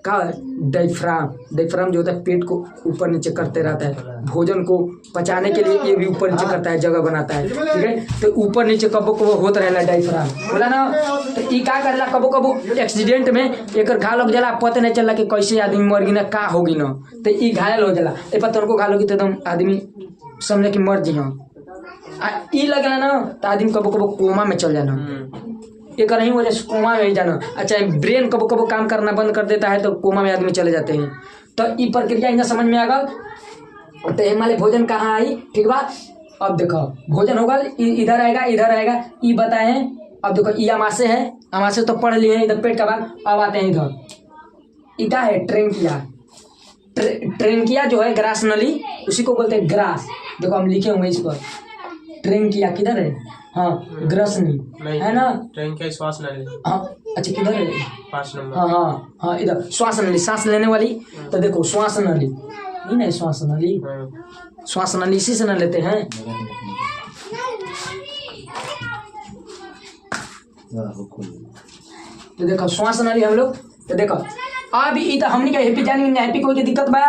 क्या है, डायफ्राम जो होता है पेट को ऊपर नीचे करते रहता है, भोजन को पचाने के लिए ये भी ऊपर नीचे करता है, जगह बनाता है, ठीक है। तो ऊपर नीचे कबो होता रहेला डायफ्राम, बोला ना। तो ये क्या करेला, कबो एक्सीडेंट में एक घाव लग जाला, पता नहीं चला कि कैसे आदमी मर गई ना, का होगी ना, तो ये घायल हो जाला। ए पत्थर को घायल होगी तो एकदम आदमी समझे कि मर जी। हाँ ई लगला ना तो आदमी कबो कोमा में चल जाना, एक नहीं वजह से कोमा में जाना। अच्छा ब्रेन कबो काम करना बंद कर देता है तो कोमा में आदमी चले जाते हैं। तो ये प्रक्रिया इन्हें समझ में आ गल। तो हमारे भोजन कहाँ आई, ठीक बात। अब देखो भोजन होगा, इधर आएगा, ये बताए। अब देखो ये अमाशय है, अमाशय तो पढ़ लिए हैं, इधर पेट का भाग। अब आते हैं इधर, इधर है ट्रेंकिया जो है ग्रास नली, उसी को बोलते हैं ग्रास। देखो हम लिखे होंगे इस पर, ट्रेंकिया किधर है, हाँ ग्रसनी है ना, ट्रेंकिया श्वास नली। हाँ अच्छा किधर है, 5 नंबर। हाँ इधर श्वास नली, सांस लेने वाली। तो देखो श्वास नली, ये नहीं श्वास नली इसी से न लेते हैं। तो देखो श्वास नली हम लोग, तो देखो अब ई तो हमने क्या हैप्पी जानी हैप्पी कोई दिक्कत बा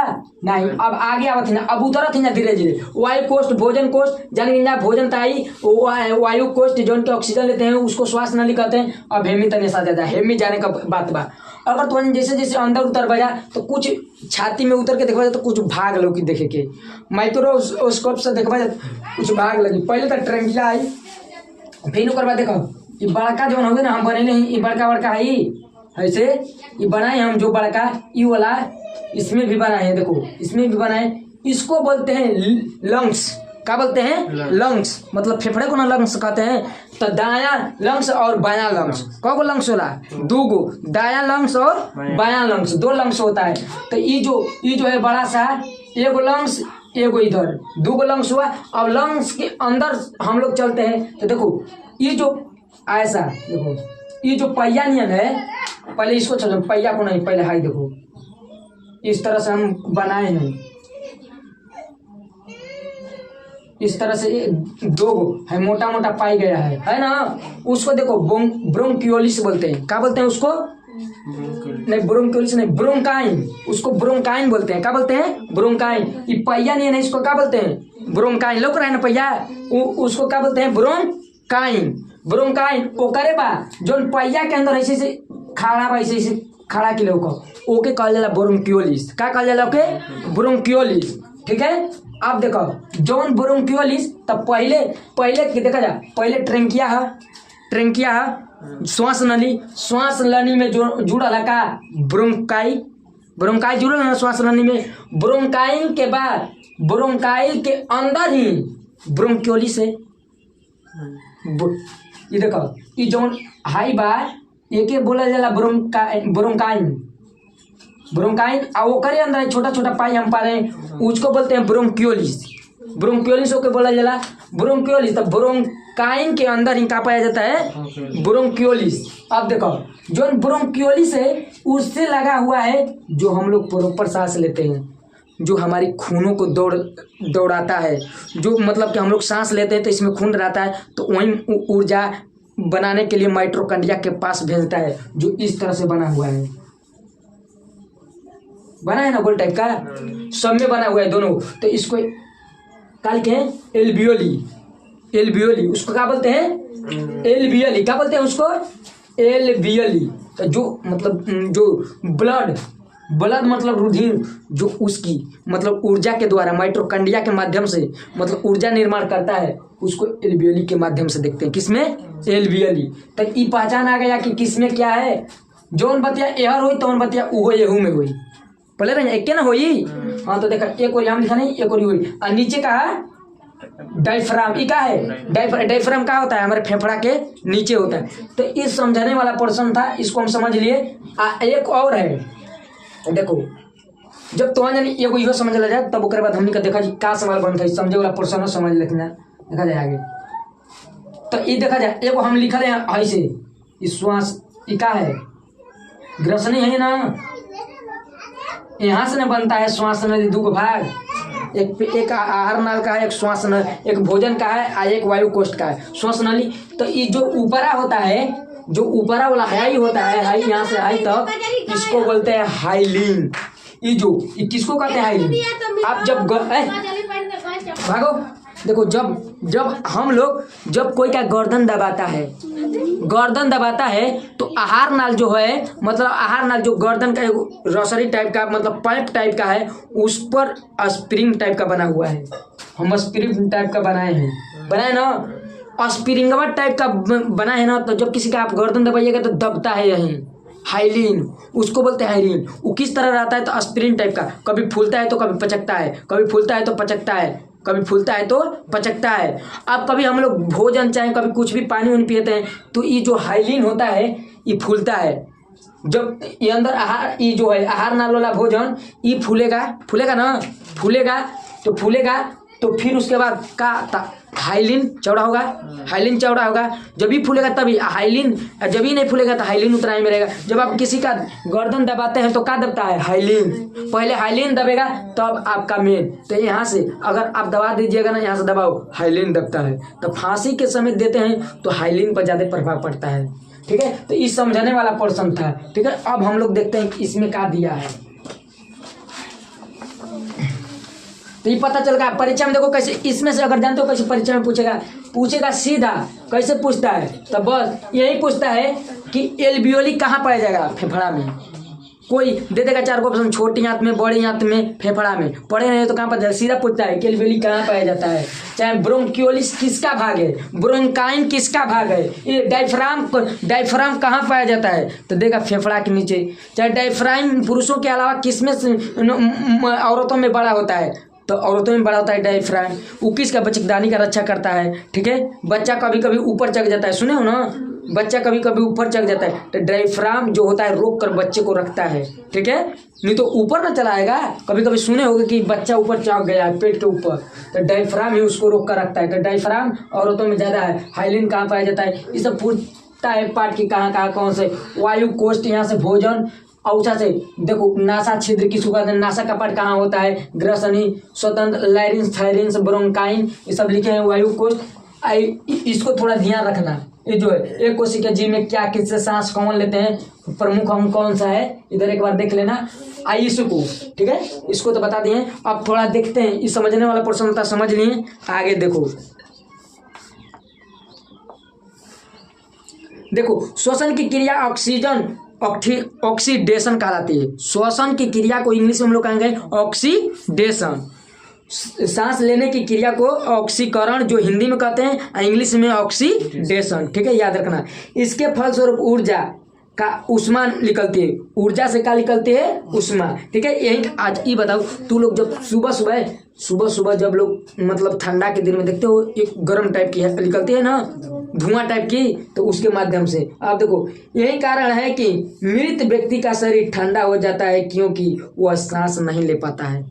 नहीं। अब आगे आवत ना, अब उतरत ना धीरे धीरे। वायु कोष्ठ, भोजन कोष्ठ, जानी ना भोजन ताई, वायु कोष्ठ जो उनके ऑक्सीजन लेते हैं उसको श्वास नली कहते हैं। अब हेमी तने साथ जाता है, हेमी जाने का बात बा। अगर तो जैसे जैसे अंदर उतर बजा तो कुछ छाती में उतर के देखा जाए तो कुछ भाग लो कि देखे के, माइक्रोस्कोप से देखा जाए कुछ भाग लगी। पहले तो ट्रेंकिया आई, फिर ओकर बाद देखो ये बड़का जो होंगे ना हम बने, ये बड़का है ऐसे ये बनाए हम, जो बड़का ये वाला इसमें भी बनाए हैं, देखो इसमें भी बनाए। इसको बोलते हैं लंग्स। क्या बोलते हैं, लंग्स, मतलब फेफड़े को ना लंग्स कहते हैं। तो दायां लंग्स और बायां लंग्स, कौन लंग्स होला, 2 गो, दायां लंग्स और बायां लंग्स, 2 लंग्स होता है। तो ये जो है बड़ा सा, एगो लंग्स एगो इधर, 2 गो लंग्स हुआ। अब लंग्स के अंदर हम लोग चलते हैं, तो देखो ये जो ऐसा देखो, ये जो पहिया नियन है, पहले इसको चलो, पहिया को नहीं, पहले हाई देखो, इस तरह से हम बनाए हैं। इस तरह से दो है, मोटा मोटा पाई गया है ना। उसको देखो ब्रोंकियोलिस बोलते हैं। क्या बोलते हैं उसको? नहीं, ब्रोंकियोलिस नहीं, ब्रोंकाइन। उसको ब्रोंकाइन बोलते हैं। क्या बोलते हैं? ब्रोंकाइन। ये पहिया नहीं है ना, इसको क्या बोलते हैं? ब्रोंकाइन। लोग रहा है ना पहिया, उसको क्या बोलते हैं? ब्रोंकाइन। ब्रोंकाइन ओकरे बा जोन पहिया के अंदर ऐसे खड़ा बा, ऐसे खड़ा के लोग ओके कहल जाला ब्रोंकियोलिस। क्या कहल जाला? ओके, ब्रोंकियोलिस। ठीक है। अब देखो जोन ब्रोंकियोलिस, तब पहले देखा जा, पहले ट्रेंकिया है श्वास नली में जो जुड़ल है का ब्रोंकाई जुड़ल है ना श्वास नली में। ब्रोंकाइन के बाद ब्रोंकाइल के अंदर ही ब्रोंकियोलिस है। ये देखो ये जोन हाई बा एके बोला जाला ब्रोंकाइन और ओकरे अंदर छोटा छोटा पाई हम पा रहे हैं, उसको बोलते हैं ब्रोंकियोलिस ओके बोला जाला ब्रोंकियोलिस। तो ब्रोंकाइन के अंदर ही क्या पाया जाता है? ब्रोंकियोलिस। अब देखो जो ब्रोंकियोलिस है उससे लगा हुआ है जो हम लोग प्रॉपर सांस लेते हैं, जो हमारी खूनों को दौड़ाता है, जो मतलब कि हम लोग सांस लेते हैं तो इसमें खून रहता है, तो वही ऊर्जा बनाने के लिए माइटोकॉन्ड्रिया के पास भेजता है, जो इस तरह से बना हुआ है ना गोल टाइप का, सब में बना हुआ है दोनों। तो इसको क्या लिखे हैं? एल्वियोली। उसको क्या बोलते हैं? एल्वियोली। क्या बोलते हैं उसको? एल्वियोली। तो जो मतलब जो ब्लड मतलब रुधिर जो उसकी मतलब ऊर्जा के द्वारा माइटोकॉन्ड्रिया के माध्यम से मतलब ऊर्जा निर्माण करता है, उसको एल्वियोली के माध्यम से देखते हैं। किसमें? एल्वियोली। तो ये पहचान आ गया कि किसमें क्या है। जोन बतिया एहर हुई तौन बतिया उहो एहू में हुई, पहले रहे एक ना होई। हाँ तो देखा एक और यहाँ लिखा नहीं, एक और हुई। और नीचे का है डायफ्राम। ये क्या है? डायफ्राम क्या होता है? हमारे फेफड़ा के नीचे होता है। तो इस समझाने वाला पर्सन था, इसको हम समझ लिए। एक और है, देखो जब तो जानी एगो इहो समझ ला जाए, तब ओकरे बाद हमने का देखा जी का सवाल बनता है, समझे वाला पर्सन समझ लेकिन देखा जाए आगे। तो ये देखा जाए एगो हम लिखल है ऐसे श्वास, ये क्या है? ग्रसनी है ना, यहाँ से न बनता है श्वास नली। दो भाग, एक आहार नाल का है, एक श्वास नली, एक भोजन का है और एक वायु कोष्ठ का है श्वास नली। तो ये जो ऊपरा होता है, जो ऊपरा वाला हाई होता है, हाई यहाँ से हाई तक, इसको बोलते हैं हाइलिन। ये किसको कहते हैं? हाइलिन। आप जब भागो देखो, जब हम लोग जब कोई का गर्दन दबाता है तो आहार नाल जो है, मतलब आहार नाल जो गर्दन का रसरी टाइप का मतलब पाइप टाइप का है, उस पर स्प्रिंग टाइप का बना हुआ है। हम स्प्रिंग टाइप का बनाए ना, स्प्रिंगवा टाइप का बना है ना। तो जब किसी का आप गर्दन दबाइएगा तो दबता है यहीं, हाइलिन उसको बोलते हैं। हाइलिन वो किस तरह रहता है? तो स्प्रिंग टाइप का, कभी फूलता है तो कभी पचकता है, कभी फूलता है तो पचकता है, कभी फूलता है तो पचकता है। अब कभी हम लोग भोजन चाहे कभी कुछ भी पानी उनी पीते हैं तो ये जो हाइलिन होता है ये फूलता है। जब ये अंदर आहार, ये जो है आहार नाल वाला भोजन, ये फूलेगा तो फिर उसके बाद का हाइलिन चौड़ा होगा। जब भी फूलेगा तभी हाइलिन, जब भी नहीं फूलेगा तो हाइलिन उतना ही में रहेगा। जब आप किसी का गर्दन दबाते हैं तो क्या दबता है? हाइलिन। पहले हाइलिन दबेगा तब आपका मेन। तो यहाँ से अगर आप दबा दीजिएगा ना, यहाँ से दबाओ, हाइलिन दबता है। तो फांसी के समय देते हैं तो हाइलिन पर ज़्यादा प्रभाव पड़ता है। ठीक है, तो इस समझाने वाला पर्सन था। ठीक है, अब हम लोग देखते हैं कि इसमें क्या दिया है। तो ये पता चल गया परीक्षा में। देखो कैसे इसमें से अगर जानते हो कैसे परीक्षा में पूछेगा सीधा कैसे पूछता है, तो बस यही पूछता है कि एल्वियोली कहाँ पाया जाएगा? फेफड़ा में। कोई दे देगा 4 ऑप्शन, छोटी आंत में, बड़ी आंत में, फेफड़ा में। पढ़े नहीं तो कहाँ पता है? सीधा पूछता है कि एल्वियोली कहाँ पाया जाता है। चाहे ब्रोंकियोलिस किसका भाग है, ब्रोंकाइन किसका भाग है, ये डायफ्राम कहाँ पाया जाता है? तो देगा फेफड़ा के नीचे। चाहे डायफ्राम पुरुषों के अलावा किसमें औरतों में बड़ा होता है? तो औरतों में बड़ा होता है डायफ्राम। वो किसका? बच्चेदानी का रक्षा करता है। ठीक है, बच्चा कभी कभी ऊपर चढ़ जाता है, सुने हो ना, बच्चा कभी कभी ऊपर चढ़ जाता है तो डायफ्राम जो होता है रोक कर बच्चे को रखता है। ठीक है, नहीं तो ऊपर ना चलाएगा। कभी कभी सुने होगे कि बच्चा ऊपर चढ़ गया है पेट के ऊपर, तो डायफ्राम ही उसको रोक कर रखता है। तो डायफ्राम औरतों में ज़्यादा है। हाइलिन कहाँ पाया जाता है? ये सब पूछता है पार्ट की कहाँ कौन से। वायु कोष्ठ, यहाँ से भोजन औचा से देखो नासा छिद्र किसको कहते हैं, नासा कपाट कहाँ होता है, ग्रसनी, स्वतंत्र, लैरिंस, थायरिंस, ब्रोंकाइन, ये सब लिखे हैं वायुकोश। इसको थोड़ा ध्यान रखना। ये जो है एक कोशिका जीव में क्या किससे सांस कौन लेते हैं, प्रमुख अंग कौन सा है, इधर एक बार देख लेना। इसको ठीक है, इसको तो बता दिए। अब थोड़ा देखते हैं, इस समझने वाला पोर्शन होता समझ लिए। आगे देखो श्वसन की क्रिया ऑक्सीडेशन कहलाती है। श्वसन की क्रिया को इंग्लिश में हम लोग कहेंगे ऑक्सीडेशन। सांस लेने की क्रिया को ऑक्सीकरण जो हिंदी में कहते हैं, इंग्लिश में ऑक्सीडेशन। ठीक है, याद रखना। इसके फलस्वरूप ऊर्जा का उष्मा निकलती है। ऊर्जा से क्या निकलती है, उष्मा। ठीक है, यही आज ये बताओ, तू लोग जब सुबह सुबह जब लोग मतलब ठंडा के दिन में देखते हो एक गर्म टाइप की निकलती है ना, धुआं टाइप की, तो उसके माध्यम से आप देखो यही कारण है कि मृत व्यक्ति का शरीर ठंडा हो जाता है, क्योंकि वह सांस नहीं ले पाता है।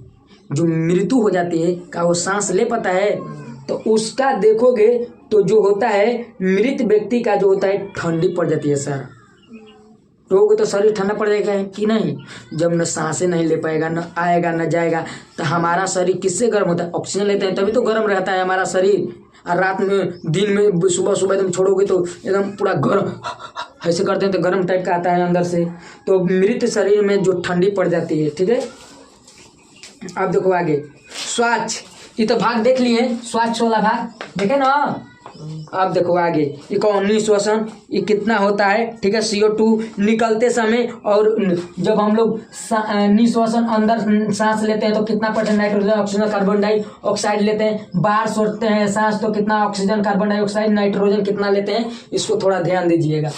जो मृत्यु हो जाती है क्या वो सांस ले पाता है, तो उसका देखोगे तो जो होता है मृत व्यक्ति का जो होता है ठंडी पड़ जाती है सर। रोग तो शरीर ठंडा पड़ जाएगा कि नहीं, जब न सांसें नहीं ले पाएगा, न आएगा न जाएगा, तो हमारा शरीर किससे गर्म होता है, ऑक्सीजन लेते हैं तभी तो गर्म रहता है हमारा शरीर। और रात में दिन में सुबह एकदम छोड़ोगे तो एकदम पूरा गर्म ऐसे करते हैं तो गर्म टाइप का आता है अंदर से, तो मृत शरीर में जो ठंडी पड़ जाती है। ठीक है, अब देखो आगे स्वाच, ये तो भाग देख लिए, स्वाच वाला भाग देखे ना। अब देखो आगे ये कौन निश्वसन, ये कितना होता है। ठीक है, CO2 निकलते समय, और जब हम लोग निश्वसन अंदर सांस लेते हैं तो कितना % नाइट्रोजन, ऑक्सीजन, कार्बन डाइऑक्साइड लेते हैं। बाहर छोड़ते हैं सांस तो कितना ऑक्सीजन, कार्बन डाइऑक्साइड, नाइट्रोजन कितना लेते हैं, इसको थोड़ा ध्यान दीजिएगा।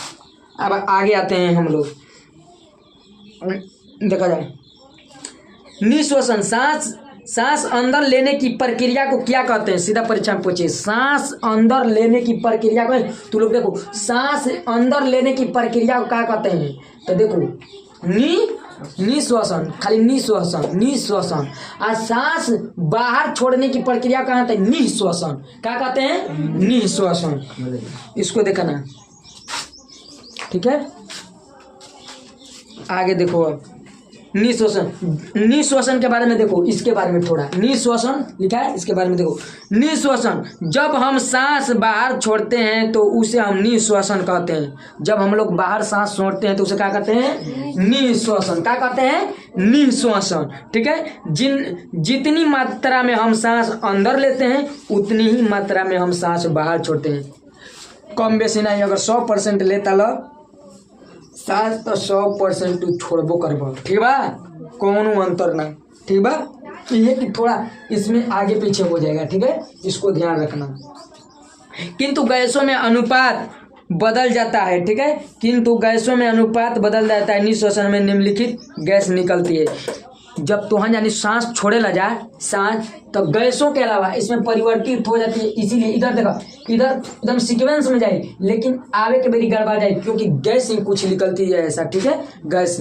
अब आगे आते हैं हम लोग, देखा जाए निश्वसन, सांस अंदर लेने की प्रक्रिया को क्या कहते हैं, सीधा परीक्षा में पूछिए। सांस अंदर लेने की प्रक्रिया को, तू लोग देखो सांस अंदर लेने की प्रक्रिया को क्या कहते हैं, तो देखो निश्वसन, खाली निश्वसन। और सांस बाहर छोड़ने की प्रक्रिया क्या कहते हैं, निश्वसन। क्या कहते हैं, निश्वसन। इसको देखना। ठीक है, आगे देखो अब निश्वसन के बारे में देखो, इसके बारे में थोड़ा, निश्वसन लिखा है इसके बारे में देखो। निश्वसन, जब हम सांस बाहर छोड़ते हैं तो उसे हम निश्वसन कहते हैं। जब हम लोग बाहर सांस छोड़ते हैं तो उसे क्या कहते हैं, निश्वसन। क्या कहते हैं, निश्वसन। ठीक है, जितनी मात्रा में हम सांस अंदर लेते हैं उतनी ही मात्रा में हम सांस बाहर छोड़ते हैं। कम बेसी नहीं, अगर 100% लेता लो सांस तो 100% तू छोड़बो करबो। ठीक बा, कौनो अंतर ना। ठीक बा, ये कि थोड़ा इसमें आगे पीछे हो जाएगा। ठीक है, इसको ध्यान रखना। किंतु गैसों में अनुपात बदल जाता है। ठीक है, किंतु गैसों में अनुपात बदल जाता है। निश्वसन में निम्नलिखित गैस निकलती है। जब तुहां यानी सांस छोड़े ला जाए सांस, तो गैसों के अलावा इसमें परिवर्तित हो जाती है। इसीलिए इधर देखो, इधर एकदम सीक्वेंस में जाए, लेकिन आगे के बेरी गड़बड़ा जाए, क्योंकि गैस ही कुछ निकलती है ऐसा। ठीक है, गैस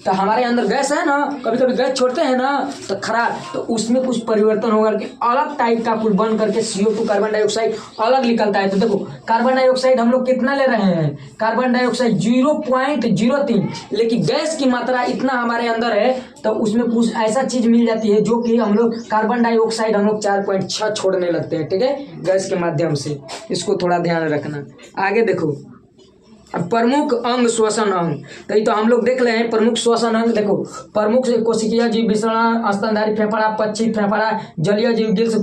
तो हमारे अंदर गैस है ना, कभी कभी गैस छोड़ते हैं ना तो खराब, तो उसमें कुछ परिवर्तन होकर के अलग टाइप का कुछ बन करके CO2 कार्बन डाइऑक्साइड अलग निकलता है। तो देखो कार्बन डाइऑक्साइड हम लोग कितना ले रहे हैं, कार्बन डाइऑक्साइड 0.03, लेकिन गैस की मात्रा इतना हमारे अंदर है, तो उसमें कुछ ऐसा चीज मिल जाती है जो कि हम लोग कार्बन डाइऑक्साइड हम लोग 4.6 छोड़ने लगते हैं। ठीक है, गैस के माध्यम से। इसको थोड़ा ध्यान रखना। आगे देखो प्रमुख अंग श्वसन अंग, तो हम लोग देख रहे हैं प्रमुख श्वसन अंग। देखो प्रमुख कोशिकीय जीव विषाणु, स्तनधारी फेफड़ा, पक्षी फेफड़ा, जलीय जीव गिल्स,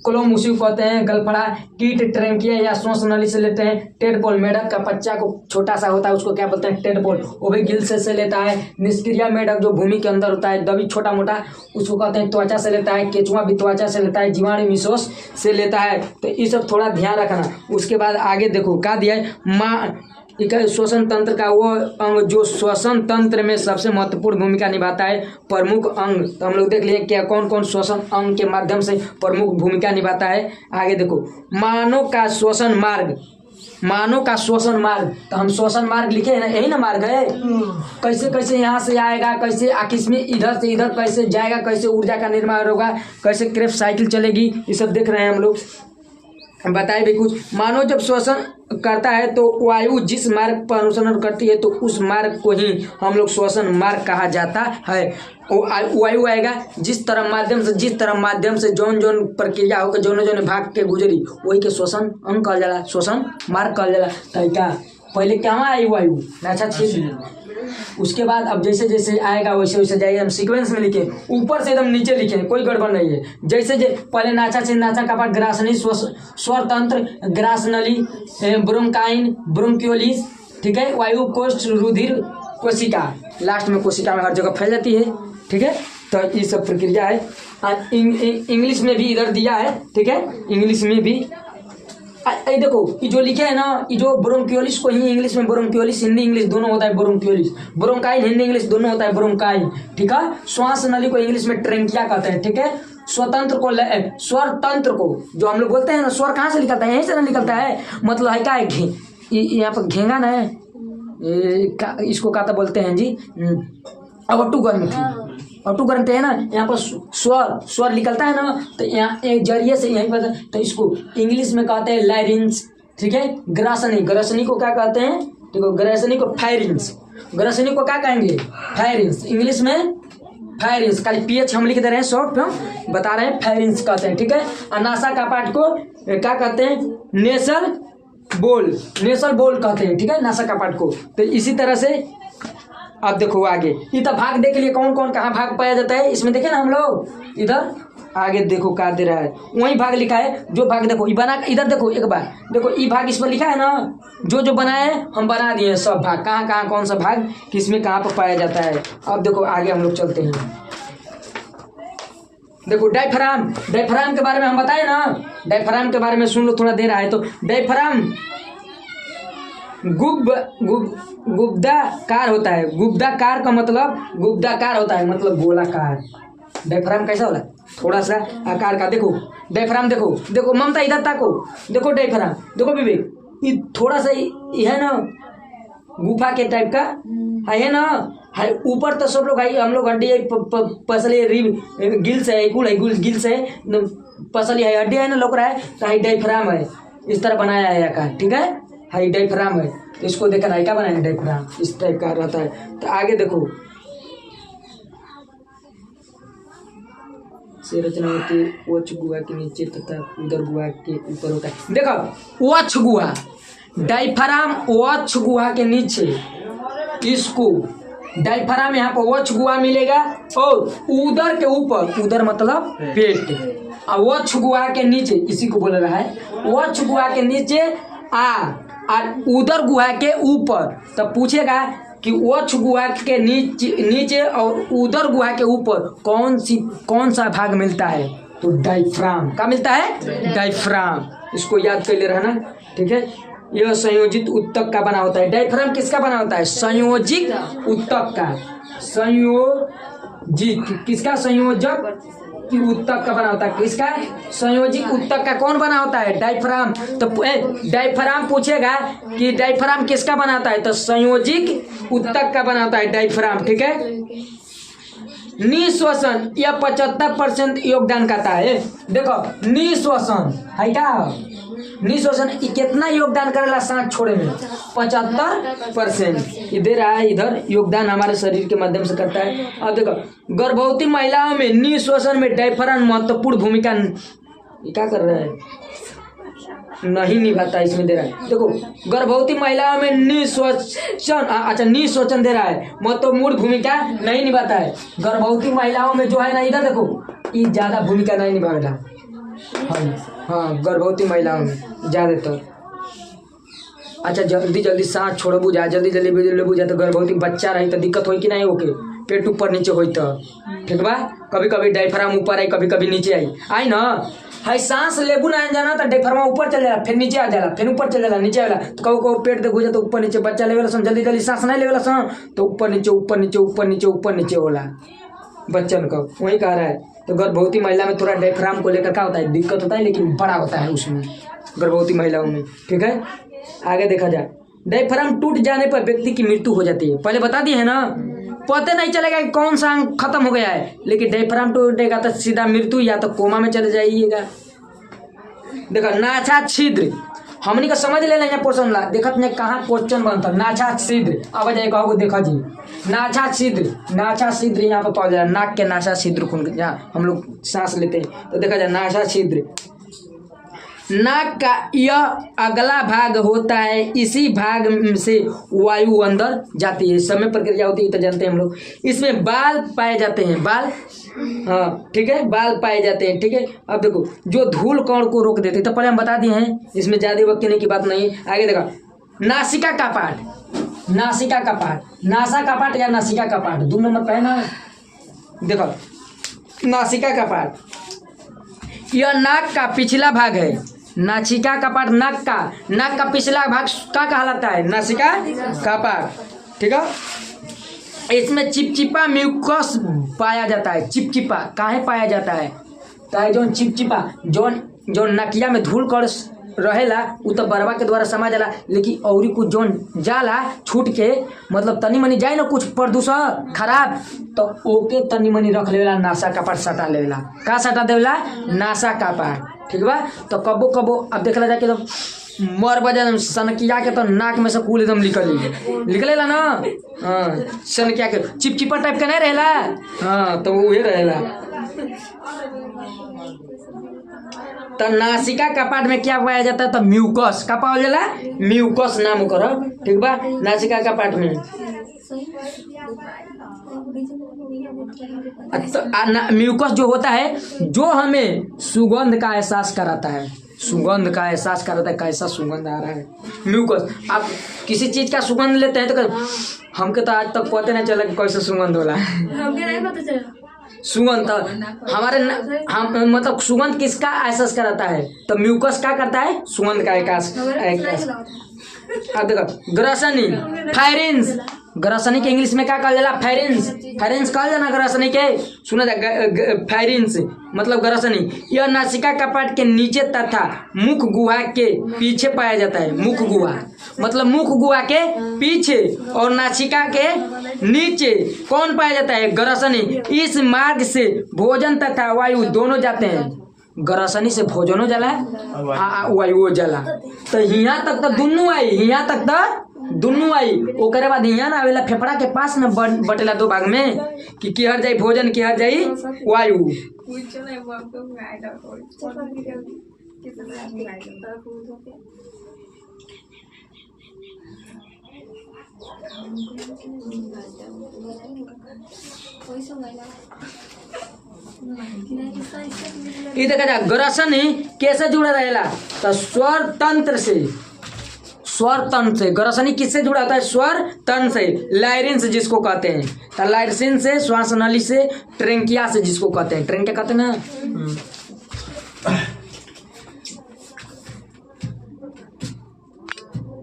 कोलोमुसी कहते हैं, गलफड़ा, कीट ट्रेंकिया या श्वास नली से लेते हैं। टेडपोल, मेढक का बच्चा को छोटा सा होता है उसको क्या बोलते हैं, टेडपोल, वो भी गिल्स से लेता है। निष्क्रिय मेढक जो भूमि के अंदर होता है, दबी छोटा मोटा, उसको कहते हैं त्वचा से लेता है। केचुआ भी त्वचा से लेता है। जीवाणु मिसोस से लेता है। तो ये सब थोड़ा ध्यान रखना। उसके बाद आगे देखो क्या दिया है, श्वसन तंत्र का वो अंग जो श्वसन तंत्र में सबसे महत्वपूर्ण भूमिका निभाता है, प्रमुख अंग। तो हम लोग देख लिए क्या कौन कौन श्वसन अंग के माध्यम से प्रमुख भूमिका निभाता है। आगे देखो मानव का श्वसन मार्ग, मानव का श्वसन मार्ग, तो हम श्वसन मार्ग लिखे हैं ना, यही ना मार्ग है। कैसे कैसे यहाँ से आएगा, कैसे आखिर में इधर से इधर कैसे जाएगा, कैसे ऊर्जा का निर्माण होगा, कैसे क्रेफ साइकिल चलेगी, ये सब देख रहे हैं हम लोग। बताए भी कुछ। मानव जब श्वसन करता है तो वायु जिस मार्ग पर अनुसरण करती है तो उस मार्ग को ही हम लोग श्वसन मार्ग कहा जाता है। वायु आएगा जिस तरह माध्यम से जौन जौन प्रक्रिया होकर जौन भाग के गुजरी वही के श्वसन अंग कहल जाला, श्वसन मार्ग कहल जाला। तो क्या पहले क्या आई वायु नासा छेद, उसके बाद अब जैसे जैसे आएगा वैसे वैसे जाएगा। हम सीक्वेंस में लिखे, ऊपर से एकदम नीचे लिखे, कोई गड़बड़ नहीं है। जैसे पहले नाचा छेद, नाचा का पाठ ग्रासनी, स्वर तंत्र, ग्रासनली, ब्रोंकाइन, ब्रोंक्योलिस, ठीक है, वायु कोष्ठ, रुधिर, कोशिका, लास्ट में कोशिका में हर जगह फैल जाती है, ठीक है। तो ये सब प्रक्रिया है। इंग्लिश में भी इधर दिया है, ठीक है, इंग्लिश में भी ये देखो ये जो लिखे है ना, ये जो ब्रोंक्योलिस को ही इंग्लिश में ब्रोंक्योलिस, हिंदी इंग्लिश दोनों होता है ब्रोंक्योलिस, ब्रोंकाइन हिंदी इंग्लिश दोनों होता है ब्रोंकाइन, ठीक है। श्वास नली को इंग्लिश में ट्रेंकिया कहते हैं, ठीक है। स्वतंत्र को स्वर तंत्र को जो हम लोग बोलते हैं ना, स्वर कहाँ से निकलता है, यहीं से ना निकलता है, मतलब है क्या, यहाँ पर घेंगा ना है, इसको कहता बोलते हैं जी अवटू ग्रंथि, अवटू ग्रंथि है ना, यहाँ पर स्वर निकलता है ना, तो यहाँ एक जरिए से यहीं पर, तो इसको इंग्लिश में कहते हैं लैरिंग्स, ठीक है। ग्रसनी को क्या कहते हैं, देखो ग्रसनी को फायरिंग्स, ग्रसनी को क्या कहेंगे, फायरिंग्स, इंग्लिश में फायरिंग्स, खाली पीएच हम लिख दे रहे हैं, शॉर्ट में बता रहे हैं, फायरिंग्स कहते हैं, ठीक है। और नासा का पार्ट को क्या कहते हैं, नेसल बोल कहते हैं, ठीक है, नासा का पार्ट को। तो इसी तरह से अब देखो आगे इधर भाग देख लिए कौन कौन कहाँ भाग पाया जाता है, इसमें देखे ना हम लोग, इधर आगे देखो क्या दे रहा है, वही भाग लिखा है, जो भाग देखो ये बना, इधर देखो एक बार देखो ये भाग इस पर लिखा है ना, जो बनाए हैं हम बना दिए सब भाग, कहाँ कहाँ कौन सा भाग किस में कहाँ पर पाया जाता है। अब देखो आगे हम लोग चलते हैं, देखो डायफ्राम के बारे में हम बताए ना, डायफ्राम के बारे में सुन लो, थोड़ा दे रहा है। तो डायफ्राम गुब्दाकार होता है, गुब्दाकार का मतलब गुब्दाकार होता है मतलब गोलाकार। डायफ्राम कैसा होला, थोड़ा सा आकार का। देखो डायफ्राम, देखो ममता इधर ताको, देखो डायफ्राम, देखो विवेक, ये थोड़ा सा ये है ना गुफा के टाइप का है ना, है ऊपर तो सब लोग है, हम लोग हड्डी पसली रिब गिल्स है, गिल्स है, पसली है, हड्डी है ना, लोग रहा है, तो है डायफ्राम है, इस तरह बनाया है आकार, ठीक है, डायफ्राम है। तो इसको देखना है क्या बनाया, डायफ्राम इस टाइप का रहता है। तो आगे देखो से रचना होती है वक्ष गुहा के नीचे तथा उदर गुहा के ऊपर होता है। देखो वक्ष गुहा, डायफ्राम वक्ष गुहा के नीचे, इसको डायफ्राम यहाँ पर वक्ष गुहा मिलेगा, और उदर के ऊपर, उदर मतलब पेट, और वक्ष गुहा के नीचे, इसी को बोल रहा है, वक्ष गुहा के नीचे और उदर गुहा के ऊपर। तब पूछेगा कि वक्ष गुहा के नीचे और उदर गुहा के ऊपर कौन सा भाग मिलता है, तो डायफ्राम का मिलता है, डायफ्राम, इसको याद कर ले रहना, ठीक है। यह संयोजित उत्तक का बना होता है। डायफ्राम किसका बना होता है, संयोजित उत्तक का, संयोजित किसका, संयोजक कि उत्तक का बना होता है, किसका, संयोजित उत्तक का कौन बना होता है, डायफ्राम। तो डायफ्राम पूछेगा कि डायफ्राम किसका बनाता है, तो संयोजित उत्तक का बनाता है डायफ्राम, ठीक है। निश्वसन यह 75% योगदान करता है। देखो निश्वसन है क्या, निश्वसन कितना योगदान करेला सांस छोड़े में, 75% ये दे रहा है, इधर योगदान हमारे शरीर के माध्यम से करता है। अब देखो गर्भवती महिलाओं में निश्वसन में डायफ्राम महत्वपूर्ण भूमिका क्या कर रहा है, नहीं निभाता, इसमें दे रहा है। देखो गर्भवती महिलाओं में निश्वसन, अच्छा निश्वसन दे रहा है, महत्वपूर्ण भूमिका नहीं निभाता है। गर्भवती महिलाओं में जो है ना, इधर देखो ये ज्यादा भूमिका नहीं निभाता, हाँ गर्भवती महिलाओं में ज़्यादातर। अच्छा जल्दी सांस छोड़ बुझा, जल्दी बुझा, तो गर्भवती बच्चा रही तो दिक्कत हो कि नहीं, ओके पेट ऊपर नीचे हो तो ठीक बा, कभी कभी डायफ्राम ऊपर आई, कभी कभी नीचे आई ना, है सांस लेबू ना जाना तो डायफ्राम ऊपर चल जाला, फिर नीचे आ जाला, फिर ऊपर चल जाला, नीचे आला, तो कभी पेट देखो जा तो ऊपर नीचे, बच्चा लेवेला सन जल्दी सांस नहीं लेवेला सन तो ऊपर नीचे होला बच्चन का, वही कह रहा है। तो गर्भवती महिला में थोड़ा डायफ्राम को लेकर क्या होता है, दिक्कत होता है, लेकिन बड़ा होता है उसमें गर्भवती महिलाओं में, ठीक है। आगे देखा जाए, डायफ्राम टूट जाने पर व्यक्ति की मृत्यु हो जाती है, पहले बता दिए है ना, पता नहीं चलेगा कि कौन सा अंग खत्म हो गया है, लेकिन डायफ्राम टूटेगा तो सीधा मृत्यु, या तो कोमा में चले जाइएगा, देखो नाछा छिद्र हमनी का समझ ले लेंगे पोर्शन ला देखत ने कहाँ क्वेश्चन बनता नाछा छिद्र अब जाए कहो देखा जी नाछा छिद्र यहाँ पर पाया जाए नाक के नाछा छिद्र खून जहाँ हम लोग सांस लेते हैं तो देखा जाए नाछा छिद्र नाक का यह अगला भाग होता है इसी भाग से वायु अंदर जाती है समय प्रक्रिया होती है तो जानते हैं हम लोग इसमें बाल पाए जाते हैं बाल हाँ ठीक है बाल पाए जाते हैं ठीक है। अब देखो जो धूल कण को रोक देते हैं तो पहले हम बता दिए हैं इसमें ज़्यादा वक्त की बात नहीं है। आगे देखो नासिका कपाट नासा कपाट या नासिका कपाट दोनों मत है ना। देखो नासिका कपाट यह नाक का पिछला भाग है नासिका कपाट नाक का पिछला भाग क्या कहलाता है नासिका कपाट ठीक है। इसमें चिपचिपा म्यूकस पाया जाता है चिपचिपा काहे पाया जाता है तो जो चिपचिपा जो नकिया में धूल कर रहेला उ तो बरवा के द्वारा समा जाला लेकिन औरी कुछ जोन जाला छूट के मतलब तनी मनी जाए ना कुछ प्रदूषण खराब तो ओके तनी मनी रख लेला नासा कपाट सटा लेला का सटा देला नासा कपाट ठीक बा। तो कबो कबो अब देखला जाके तो मर बजा सनकिया के तो नाक में से कूल एकदम निकलेला ना हाँ सनकिया के चिपचिपा टाइप का नहीं रहेला हाँ तो वही रहेला। तो नासिका कपाट में क्या पाया जाता है तो म्यूकस का पाया जाला म्यूकस नाम ओकर ठीक बा नासिका कपाट में। तो म्यूकस जो होता है जो हमें सुगंध का एहसास कराता है कैसा सुगंध आ रहा है म्यूकस। आप किसी चीज का सुगंध लेते हैं तो हमके तो आज तक पता नहीं चला कि कैसा सुगंध होला सुगंध हमारे हम मतलब सुगंध किसका एहसास कराता है तो म्यूकस क्या करता है सुगंध का एहसास। अब देखो ग्रसनी फायरेंस ग्रसनी के इंग्लिश में क्या कहल जाला फेरेंस कहल जाला ग्रसनी के सुना जा फायरेंस मतलब ग्रसनी यह नासिका कपाट के नीचे तथा मुख गुहा के पीछे पाया जाता है। मुख गुहा मतलब मुख गुहा के पीछे और नासिका के नीचे कौन पाया जाता है ग्रसनी। इस मार्ग से भोजन तथा वायु दोनों जाते हैं ग्रसनी से भोजनो जाला वायु जाला तो यहाँ तक तो दुनू आई ओकरे बाद यहाँ ना आवेला फेफड़ा के पास में बटेला दो भाग में कि किहर जाई भोजन किहर जाई वायु। ये देखा जा ग्रसनी कैसे जुड़ा रहेला तो स्वर तंत्र से ग्रसनी किससे जुड़ा होता है स्वर तंत्र से लाइरिन से जिसको कहते हैं तो लाइरिन से श्वास नली से ट्रेंकिया से जिसको कहते हैं ट्रेंकिया कहते हैं ना